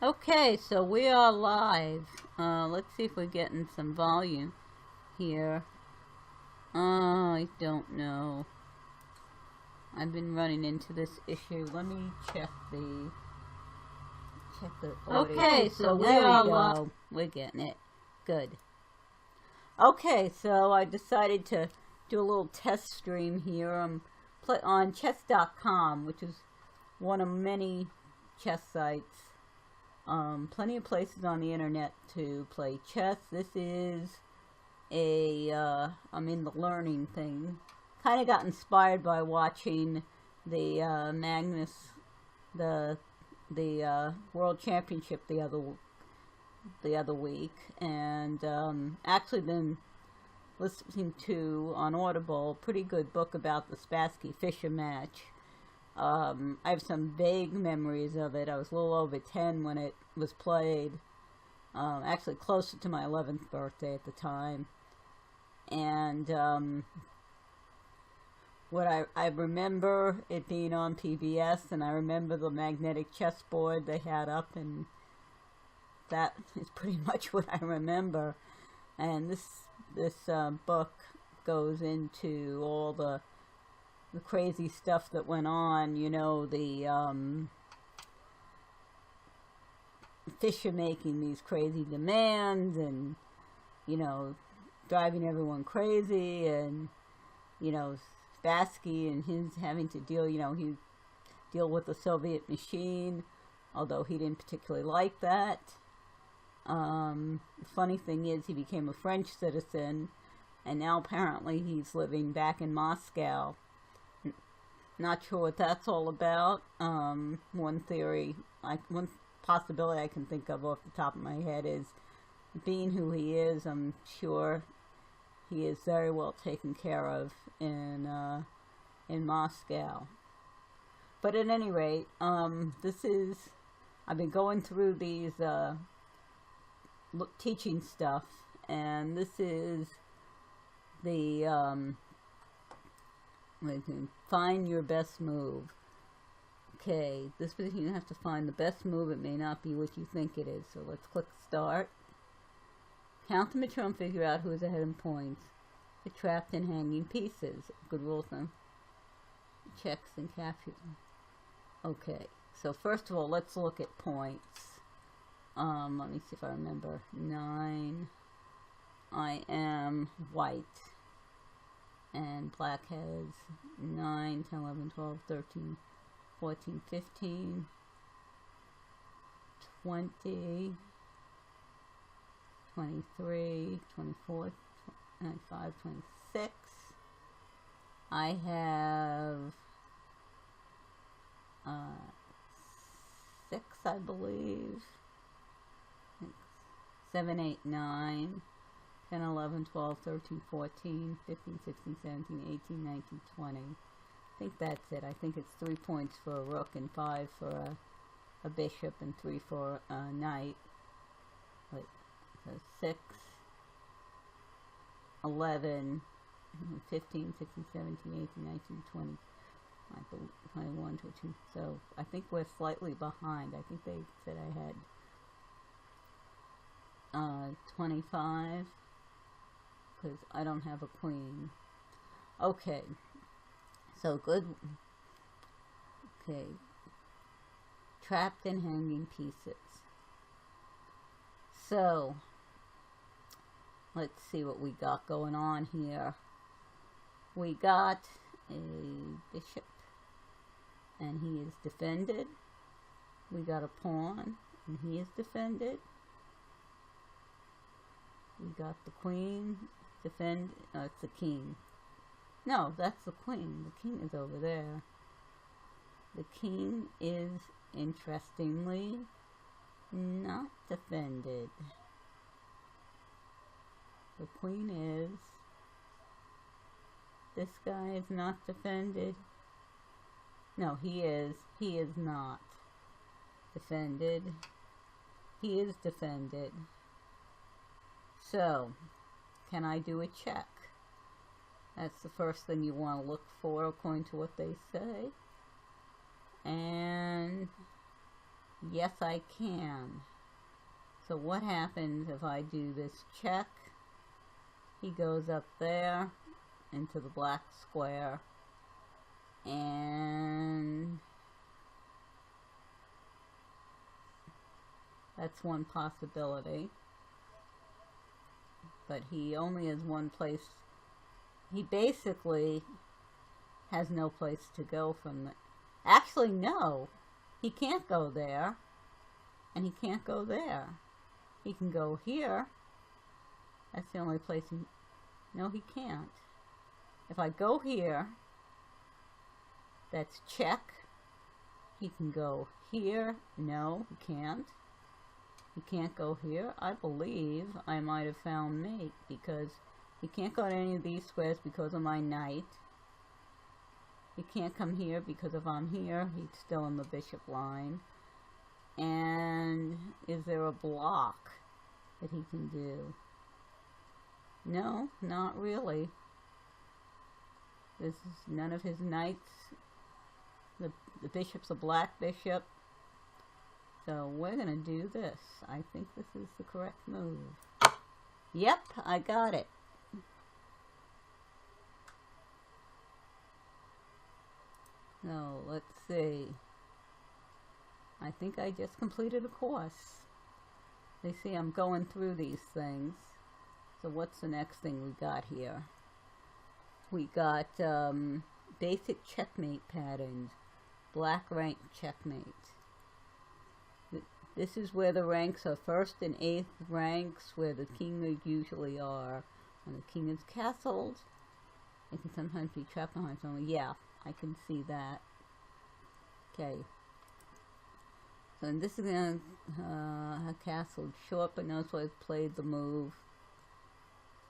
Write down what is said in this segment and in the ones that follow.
Okay, so we are live. Let's see if we're getting some volume here. I don't know. I've been running into this issue. Let me check the audio. Okay, so there we go. We're getting it. Good. Okay, so I decided to do a little test stream here. I'm on chess.com, which is one of many chess sites. Plenty of places on the internet to play chess. This is I'm in the learning thing. Kind of got inspired by watching the Magnus, the World Championship the other week, and actually been listening to on Audible a pretty good book about the Spassky-Fischer match. I have some vague memories of it. I was a little over 10 when it was played. Actually closer to my 11th birthday at the time. And what I remember it being on PBS, and I remember the magnetic chessboard they had up, and that is pretty much what I remember. And this book goes into all the crazy stuff that went on, you know, the Fischer making these crazy demands and, you know, driving everyone crazy, and, you know, Spassky and his having to deal, you know, he deal with the Soviet machine, although he didn't particularly like that. The funny thing is he became a French citizen, and now apparently he's living back in Moscow. Not sure what that's all about. One possibility I can think of off the top of my head is, being who he is, I'm sure he is very well taken care of in Moscow. But at any rate, I've been going through these teaching stuff, and this is the find your best move. Okay, this is, you have to find the best move. It may not be what you think it is. So let's click start. Count the mature and figure out who is ahead in points. The trapped and hanging pieces. Good rule of thumb. Checks and captures. Okay, so first of all, let's look at points. Let me see if I remember. 9. I am white. And black has 9, 10, 11, 12, 13, 14, 15, 20, 23, 24, 25, 26. I have 6, I believe. 7, 8, 9. 10, 11, 12, 13, 14, 15, 16, 17, 18, 19, 20. I think that's it. I think it's 3 points for a rook and 5 for a bishop and 3 for a knight. Wait, so 6, 11, 15, 16, 17, 18, 19, 20, 21, 22. So I think we're slightly behind. I think they said I had 25. Because I don't have a queen. Okay. So good. Okay. Trapped and hanging pieces. So, let's see what we got going on here. We got a bishop, and he is defended. We got a pawn, and he is defended. We got the queen. It's the king. No, that's the queen. The king is over there. The king is, interestingly, not defended. The queen is. This guy is not defended. No, he is. He is not defended. He is defended. So, can I do a check? That's the first thing you want to look for according to what they say. And Yes, I can. So what happens if I do this check? He goes up there into the black square, and that's one possibility. But he only has one place. He basically has no place to go from it. Actually, no. He can't go there. And he can't go there. He can go here. That's the only place he... No, he can't. If I go here, that's check. He can go here. No, he can't. He can't go here. I believe I might have found mate, because he can't go to any of these squares because of my knight. He can't come here because if I'm here, he's still in the bishop line. And is there a block that he can do? No, not really. This is none of his knights. The bishop's a black bishop. So we're going to do this. I think this is the correct move. Yep, I got it. So let's see. I think I just completed a course. They see I'm going through these things. So what's the next thing we got here? We got basic checkmate patterns. Black rank checkmate. This is where the ranks are first and eighth ranks, where the king usually are. When the king is castled, it can sometimes be trapped behind someone. Yeah, I can see that. Okay. So this is going to castled short, but notice I've played the move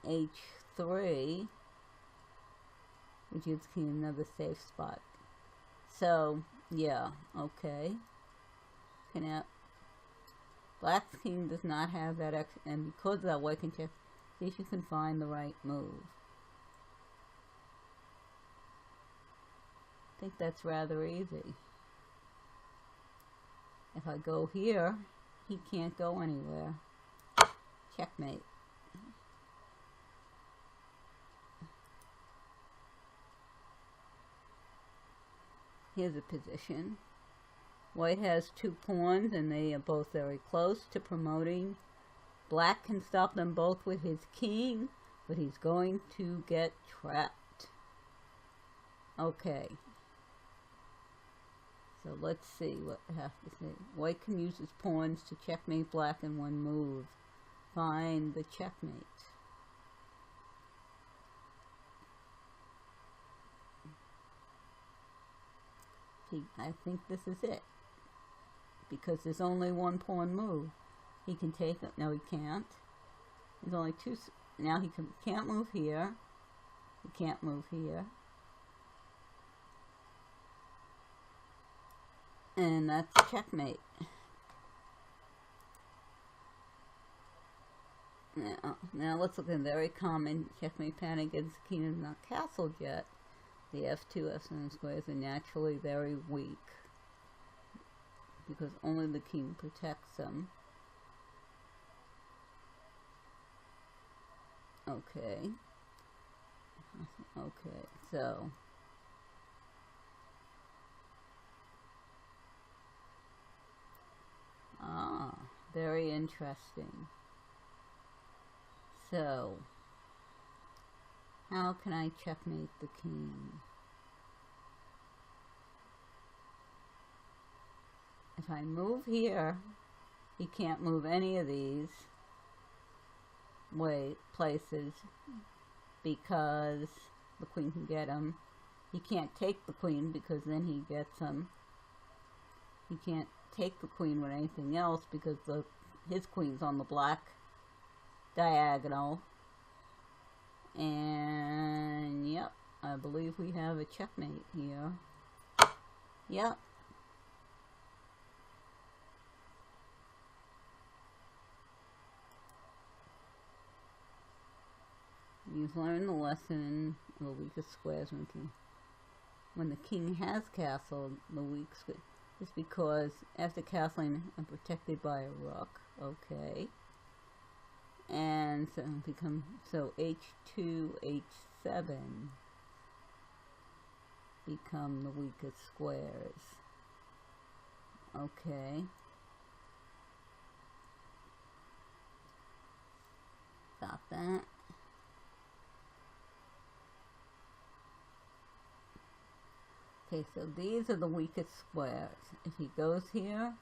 H3, which gives king another safe spot. So, yeah, okay. Black's king does not have that extra, and because of that, white can check, see if you can find the right move. I think that's rather easy. If I go here, he can't go anywhere. Checkmate. Here's a position. White has two pawns and they are both very close to promoting. Black can stop them both with his king, but he's going to get trapped. Okay. So let's see what I have to say. White can use his pawns to checkmate black in one move. Find the checkmate. See, I think this is it. Because there's only one pawn move. He can take it. No, he can't. There's only two. Now he can't move here. He can't move here. And that's checkmate. Now let's look at a very common checkmate pattern against the king is not castled yet. The F2, F7 squares are naturally very weak, because only the king protects them. Okay. Okay, so very interesting. So how can I checkmate the king? If I move here, he can't move any of these places because the queen can get him. He can't take the queen because then he gets him. He can't take the queen with anything else because his queen's on the black diagonal. And yep, I believe we have a checkmate here. Yep. You've learned the lesson of the weakest squares when the king has castled. The weak square. is because after castling, I'm protected by a rook. Okay. And so h2, h7 become the weakest squares. Okay. Got that. Okay, so these are the weakest squares. If he goes here,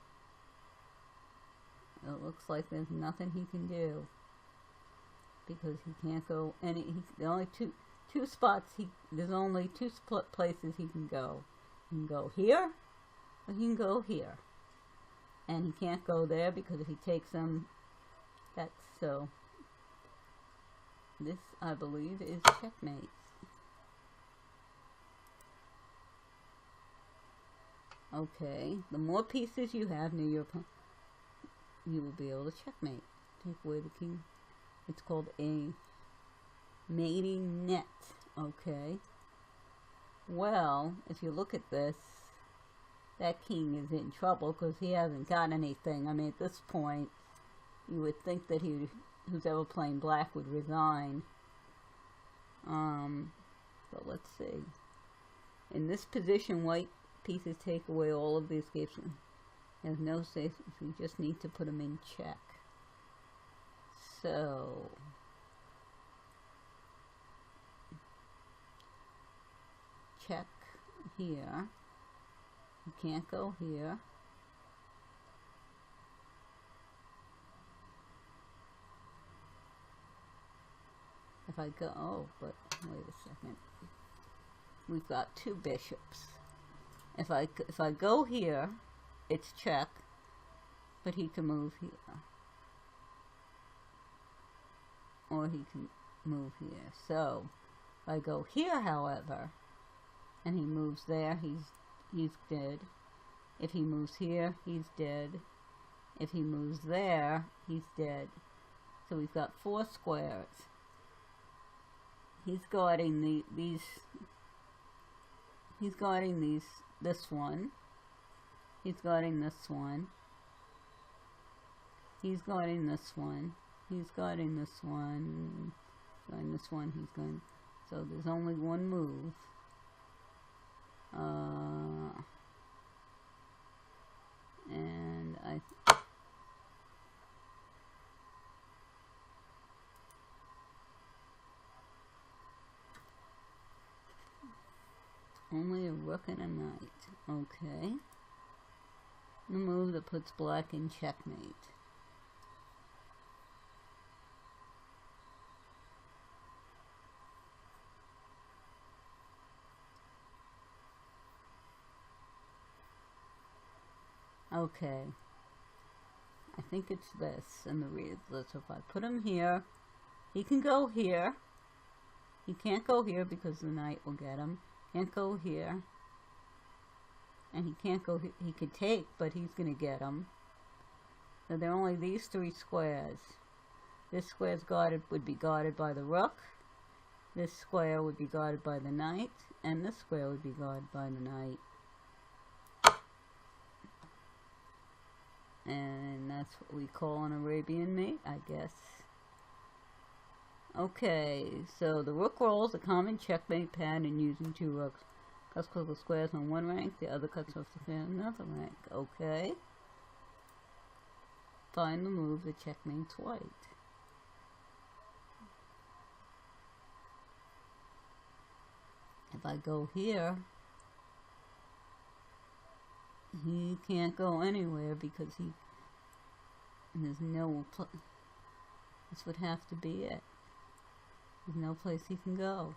it looks like there's nothing he can do, because he can't go any. The only two spots there's only two places he can go. He can go here, or he can go here, and he can't go there because if he takes them, that's so. This, I believe, is checkmate. Okay, the more pieces you have near your opponent, you will be able to checkmate. Take away the king. It's called a mating net. Okay. Well, if you look at this, that king is in trouble because he hasn't got anything. I mean, at this point, you would think that who's ever playing black would resign. But let's see. In this position, white pieces take away all of the escapes. There's no safe. We just need to put them in check. So check here. You can't go here. If I go, oh, but wait a second. We've got two bishops. If I go here, it's check, but he can move here, or he can move here. So if I go here, however, and he moves there, he's dead. If he moves here, he's dead. If he moves there, he's dead. So we've got 4 squares. He's guarding these. He's guarding this one. He's guarding this one. He's guarding this one. He's guarding this one. Guarding this one. He's going. So there's only one move. And only a rook and a knight. Okay. The move that puts black in checkmate. Okay. I think it's this, and the reason. So if I put him here, he can go here. He can't go here because the knight will get him. Can't go here. And he can't go here. He could take, but he's going to get him. So there are only these 3 squares. This square would be guarded by the rook. This square would be guarded by the knight. And this square would be guarded by the knight. And that's what we call an Arabian mate, I guess. Okay, so the rook rolls a common checkmate pattern using 2 rooks. Cuts off the squares on one rank, the other cuts off the squares on another rank. Okay. Find the move that checkmates white. If I go here, he can't go anywhere because there's no this would have to be it. There's no place he can go.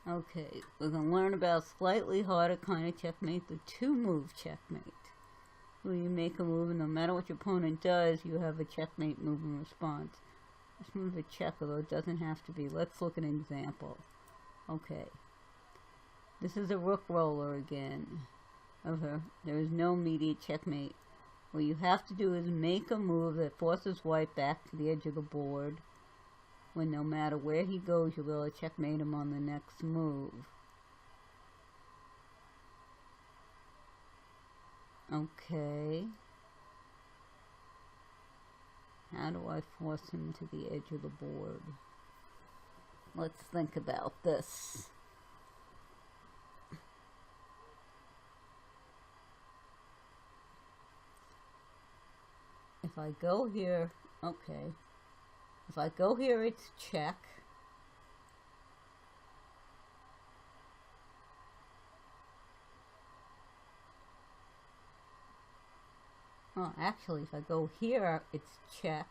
Okay, we're going to learn about a slightly harder kind of checkmate, the 2-move checkmate. Where you make a move and no matter what your opponent does, you have a checkmate move in response. This move a check, although it doesn't have to be. Let's look at an example. Okay. This is a rook roller again. There is no immediate checkmate. What you have to do is make a move that forces white back to the edge of the board. when no matter where he goes, you'll be able to checkmate him on the next move. Okay. How do I force him to the edge of the board? Let's think about this. If I go here, okay. If I go here, it's check. Oh, actually, if I go here, it's check.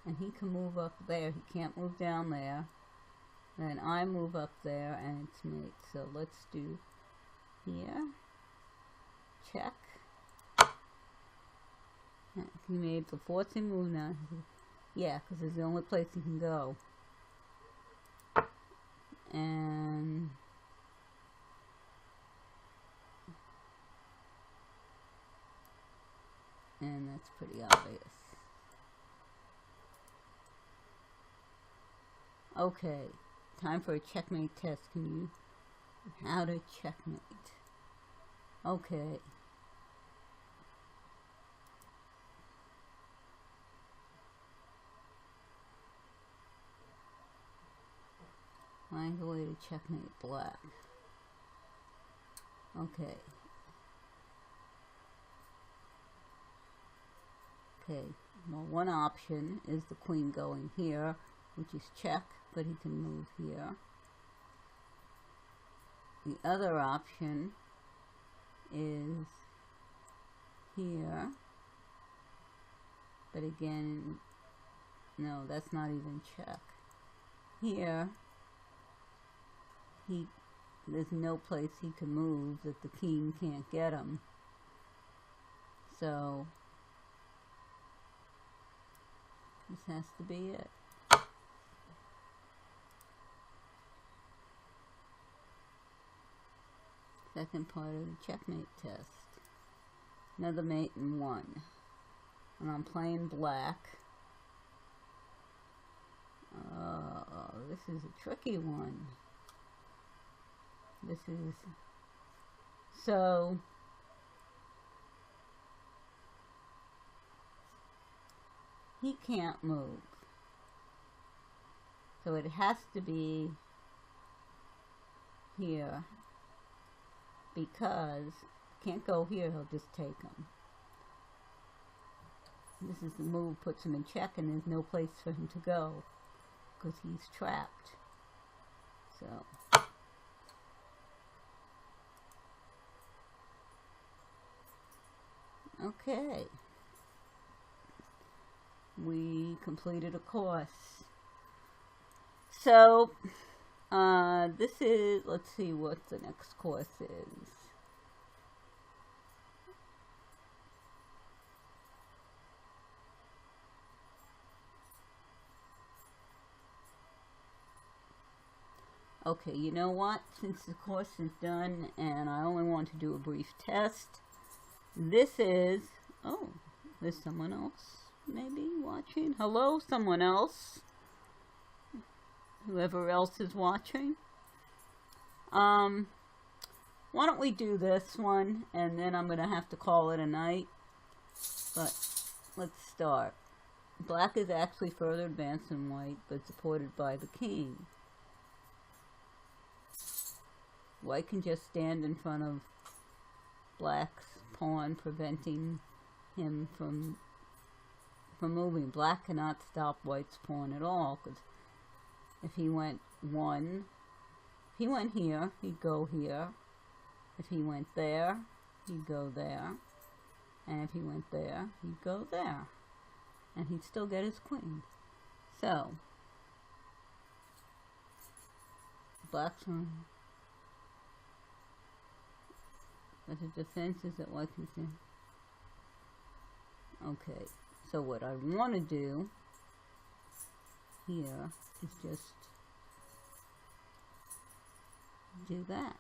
And he can move up there. He can't move down there. Then I move up there, and it's mate. So let's do here. Check. He made the forcing move now. Yeah, because it's the only place he can go. And that's pretty obvious. Okay, time for a checkmate test. Can you... How to checkmate. Okay. Find a way to checkmate black. Okay. Okay, well, one option is the queen going here, which is check, but he can move here. The other option is here, but again, no, that's not even check. Here, there's no place he can move that the king can't get him. So this has to be it. Second part of the checkmate test. Another mate in one. And I'm playing black. Oh, this is a tricky one. This is... So... he can't move. So it has to be here. Because can't go here, he'll just take him. This is the move, puts him in check, and there's no place for him to go because he's trapped. So okay, we completed a course. So this is, let's see what the next course is. Okay, you know what? Since the course is done and I only want to do a brief test, this is, oh, there's someone else maybe watching. Hello, someone else. Whoever else is watching. Why don't we do this one, and then I'm going to have to call it a night. But let's start. Black is actually further advanced than white, but supported by the king. White can just stand in front of black's pawn, preventing him from moving. Black cannot stop white's pawn at all, because if he went here, he'd go here. If he went there, he'd go there. And if he went there, he'd go there. And he'd still get his queen. So, black's on. But the defense is that white can stand. Okay, so what I want to do here is just do that.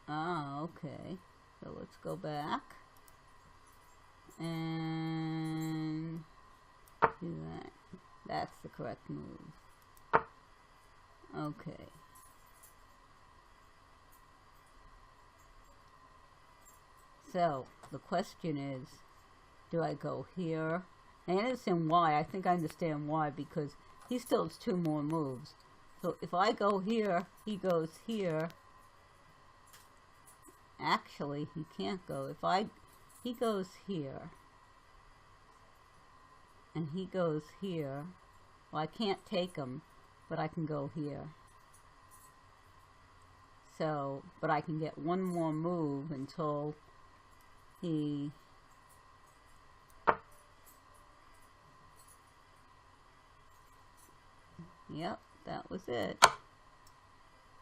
Ah, okay. So let's go back and do that. That's the correct move. Okay. So the question is, do I go here? And I understand why. I think I understand why, because he still has 2 more moves. So if I go here, he goes here. Actually, he can't go. He goes here, and he goes here. Well, I can't take him, but I can go here. So, but I can get 1 more move until he... Yep, that was it.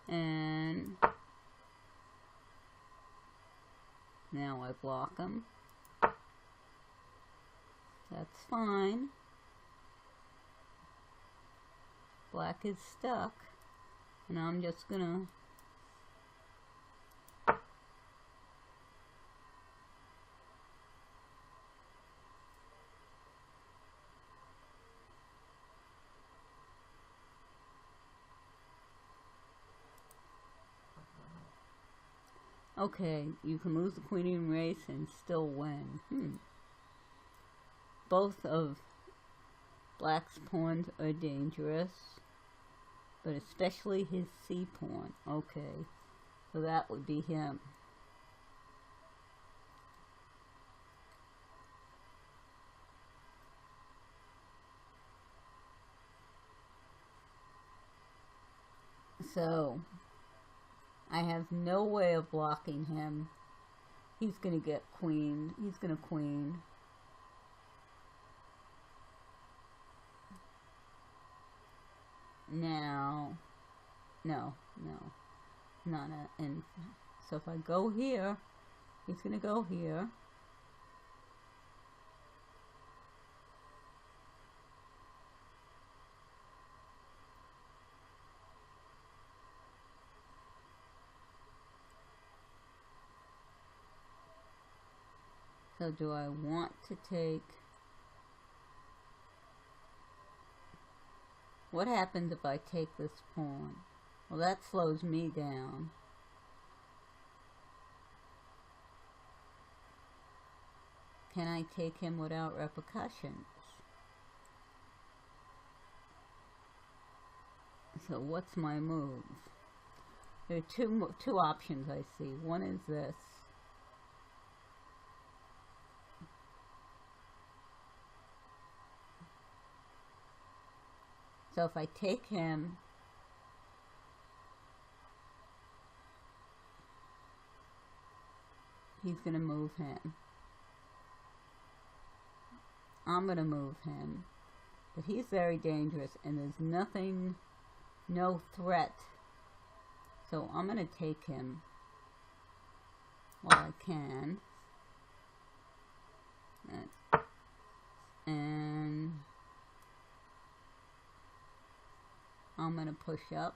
And now I block him. That's fine. Black is stuck. And I'm just gonna... Okay, you can lose the queen race and still win. Both of Black's pawns are dangerous, but especially his C pawn. Okay, so that would be him. So I have no way of blocking him. He's gonna get queen. He's gonna queen. Now, no. And so if I go here, he's gonna go here. So do I want to take... What happens if I take this pawn? Well, that slows me down. Can I take him without repercussions? So what's my move? There are two options I see. One is this. So if I take him, he's going to move him. I'm going to move him. But he's very dangerous, and there's nothing, no threat. So I'm going to take him while I can. And I'm going to push up.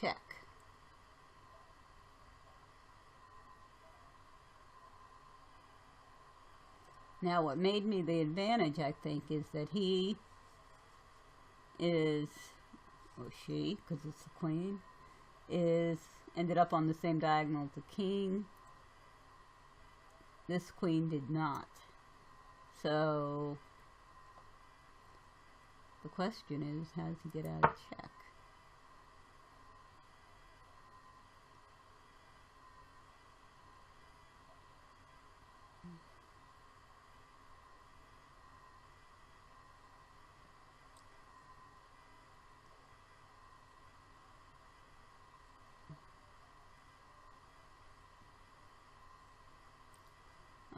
Check. Now what made me the advantage, I think, is that he is, or she, because it's the queen, is ended up on the same diagonal as the king. This queen did not. So the question is, how does he get out of check?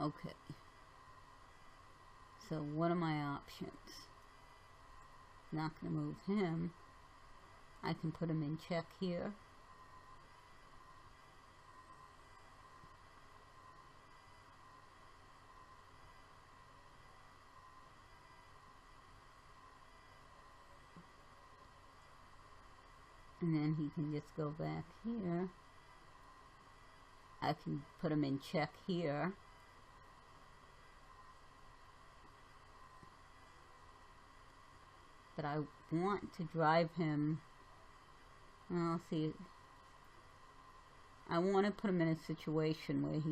Okay. So what are my options? Not going to move him. I can put him in check here. And then he can just go back here. I can put him in check here. But I want to drive him. Well, see, I want to put him in a situation where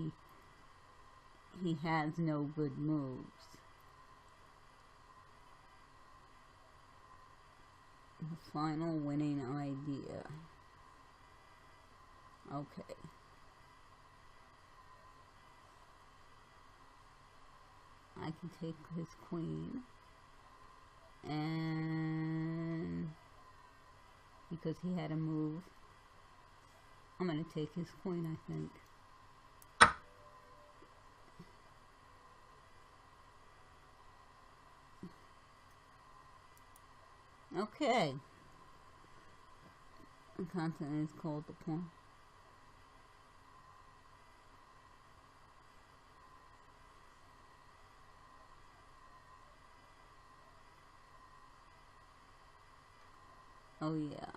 he has no good moves. The final winning idea. Okay. I can take his queen. And because he had a move, I'm going to take his queen, I think. Okay. The content is called the pawn. Oh yeah.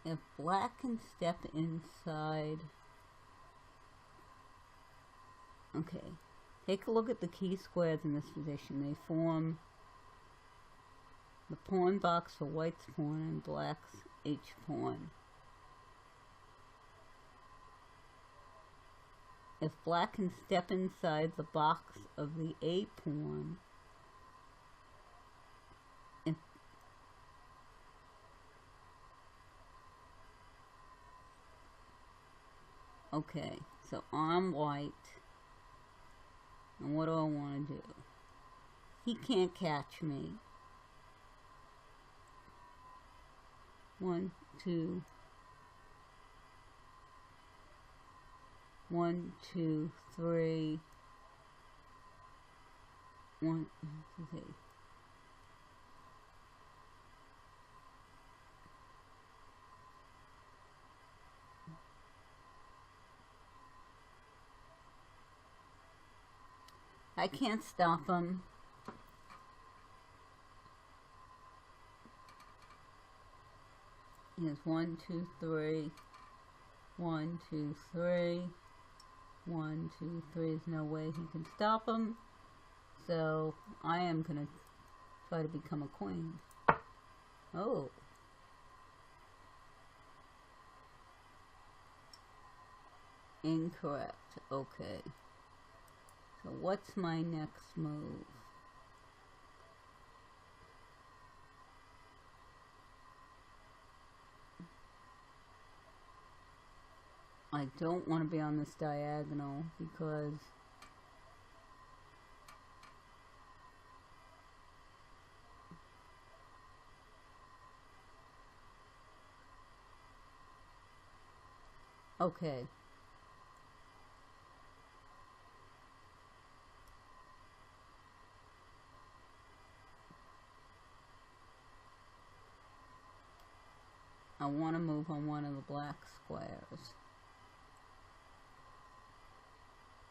If black can step inside... Okay. Take a look at the key squares in this position. They form the pawn box for white's pawn and black's h-pawn. If black can step inside the box of the a-pawn, okay, so I'm white. And what do I want to do? He can't catch me. 1, 2. 1, 2, 3. 1, 2, 3. I can't stop him. He has 1, 2, 3. 1, 2, 3. 1, 2, 3. There's no way he can stop him. So I am going to try to become a queen. Oh. Incorrect. Okay. So what's my next move? I don't want to be on this diagonal because okay. I want to move on one of the black squares.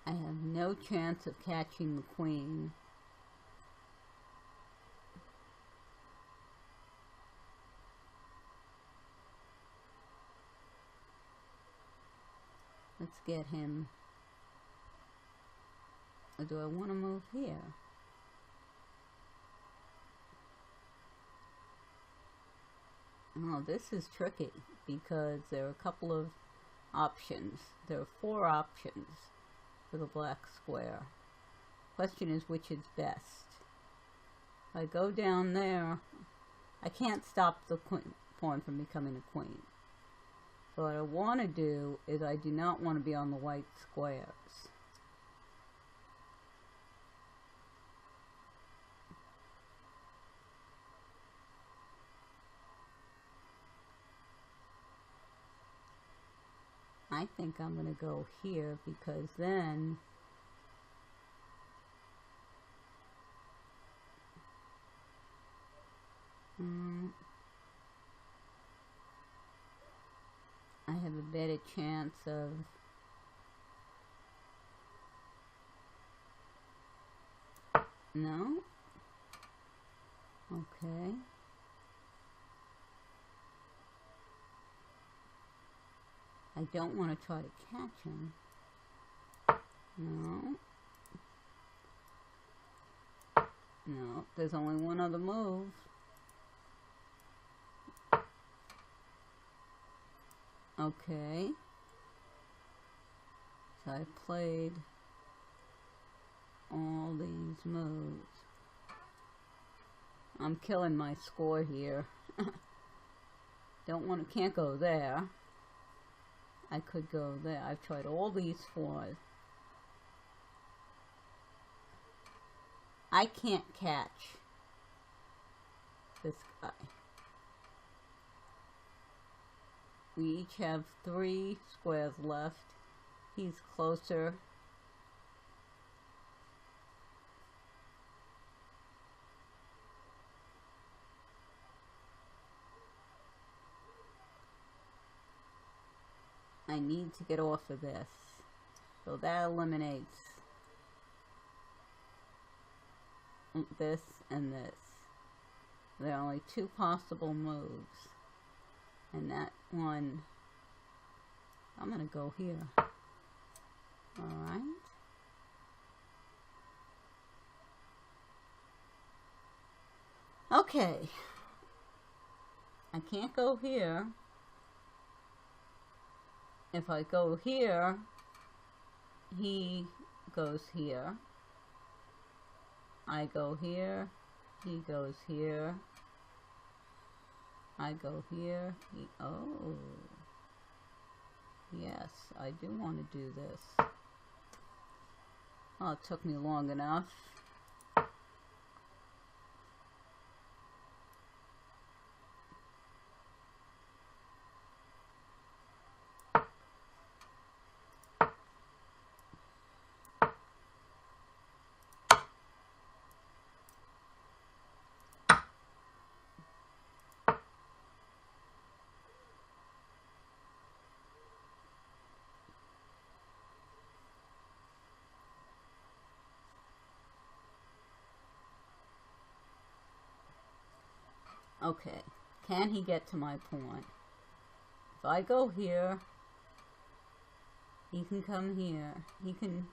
I have no chance of catching the queen. Let's get him. Or do I want to move here? Oh, this is tricky because there are a couple of options. There are 4 options for the black square. Question is which is best. If I go down there, I can't stop the pawn from becoming a queen. So what I want to do is I do not want to be on the white squares. I think I'm going to go here because then I have a better chance of no? Okay. I don't want to try to catch him. No. No, there's only one other move. Okay. So I played all these moves. I'm killing my score here. Can't go there. I could go there. I've tried all these fours. I can't catch this guy. We each have 3 squares left. He's closer. I need to get off of this. So that eliminates this and this. There are only 2 possible moves. And that one, I'm going to go here. Alright. Okay. I can't go here. If I go here, he goes here. I go here, he goes here. I go here, oh. Yes, I do want to do this. Oh, it took me long enough. Okay, can he get to my pawn? If I go here, he can come here. He can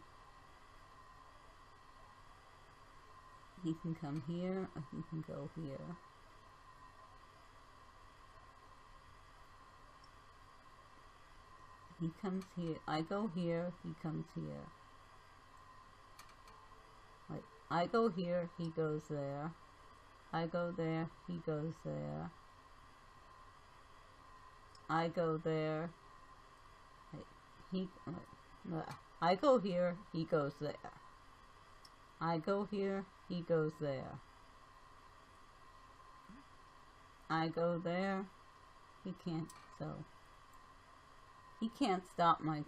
come here, or he can go here. He comes here. I go here, he comes here. Wait, I go here, he goes there. I go there, he goes there. I go there, I go here, he goes there. I go here, he goes there. I go there, he can't, so he can't stop my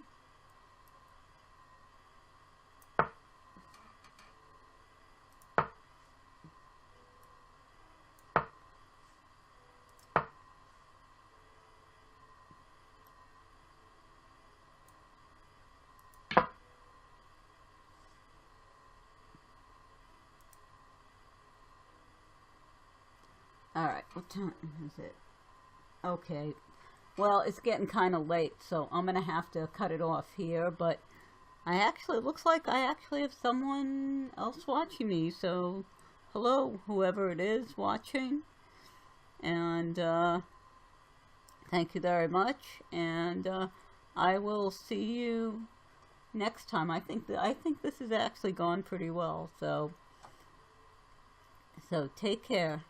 Alright, what time is it? Okay, well, it's getting kind of late, so I'm going to have to cut it off here, but it looks like I actually have someone else watching me, so hello, whoever it is watching, and thank you very much, and I will see you next time. I think this has actually gone pretty well, so take care.